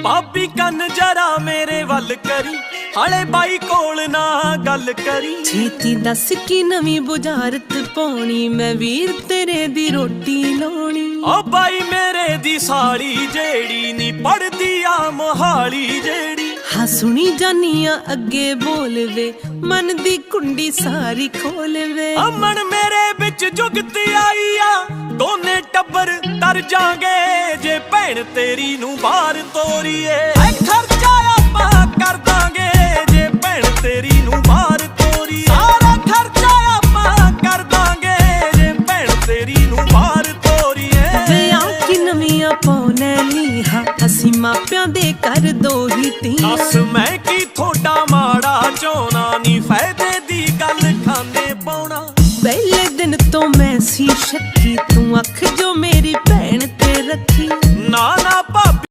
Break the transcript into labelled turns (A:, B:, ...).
A: ਭਾਬੀ ਕੰਨ ਜਰਾ ਮੇਰੇ ਵੱਲ ਕਰੀ, ਹਾਲੇ ਬਾਈ ਕੋਲ ਨਾ ਗੱਲ ਕਰੀ।
B: ਛੇਤੀ ਦੱਸ ਕੀ ਨਵੀਂ ਬੁਝਾਰਤ ਪਾਉਣੀ, ਮੈਂ ਵੀਰ ਤੇਰੇ ਦੀ ਰੋਟੀ ਲਾਉਣੀ।
A: ਓ ਬਾਈ ਮੇਰੇ ਦੀ ਸਾਲੀ ਜਿਹੜੀ ਨੀ ਪੜਦੀ ਆ ਮੋਹਾਲੀ ਜਿਹੜੀ।
B: ਹਾਂ ਸੁਣੀ ਜਾਨੀਆਂ ਅੱਗੇ ਬੋਲ ਵੇ, ਮਨ ਦੀ ਕੁੰਡੀ ਸਾਰੀ ਖੋਲ ਵੇ।
A: ਅਮਨ ਮੇਰੇ ਵਿੱਚ ਜੁਗਤ ਆਈ ਆ, ਦੋਨੇ ਟੱਬਰ ਤਰ ਜਾਗੇ ਜੇ ਭੈਣ ਤੇਰੀ ਨੂੰ ਬਾਹਰ ਤੋਰੀਏ। ਖਰਚਾ ਆਪਾਂ ਕਰ ਦਾਂਗੇ ਜੇ ਭੈਣ ਤੇਰੀ ਨੂੰ ਬਾਹਰ ਤੋਰੀਏ। ਸਾਰਾ ਖਰਚਾ ਆਪਾਂ ਕਰ ਦਾਂਗੇ ਜੇ ਭੈਣ ਤੇਰੀ ਨੂੰ ਬਾਹਰ ਤੋਰੀਏ।
B: ਵਿਆਹ ਕੀ ਨਵੀਆਂ ਪਾਉਣੇ ਲੀਹਾਂ, ਅਸੀਂ ਮਾਪਿਆਂ ਦੇ ਕਰ ਦੋ ਹੀ ਧੀਆਂ।
A: ਦੱਸ ਮੈਂ ਕੀ ਥੋੜਾ ਮਾੜਾ ਚਾਹੁੰਨਾ, ਨੀ ਫਾਇਦੇ ਦੀ ਗੱਲ ਖਾਨੇ ਪਾਉਣਾ।
B: ਪਹਿਲੇ ਦਿਨ ਤੋਂ ਮੈਂ ਸੀ ਸ਼ੱਕੀ, ਤੂੰ ਅੱਖ ਜੋ ਮੇਰੀ ਭੈਣ ਤੇ ਰੱਖੀ।
A: ਨਾ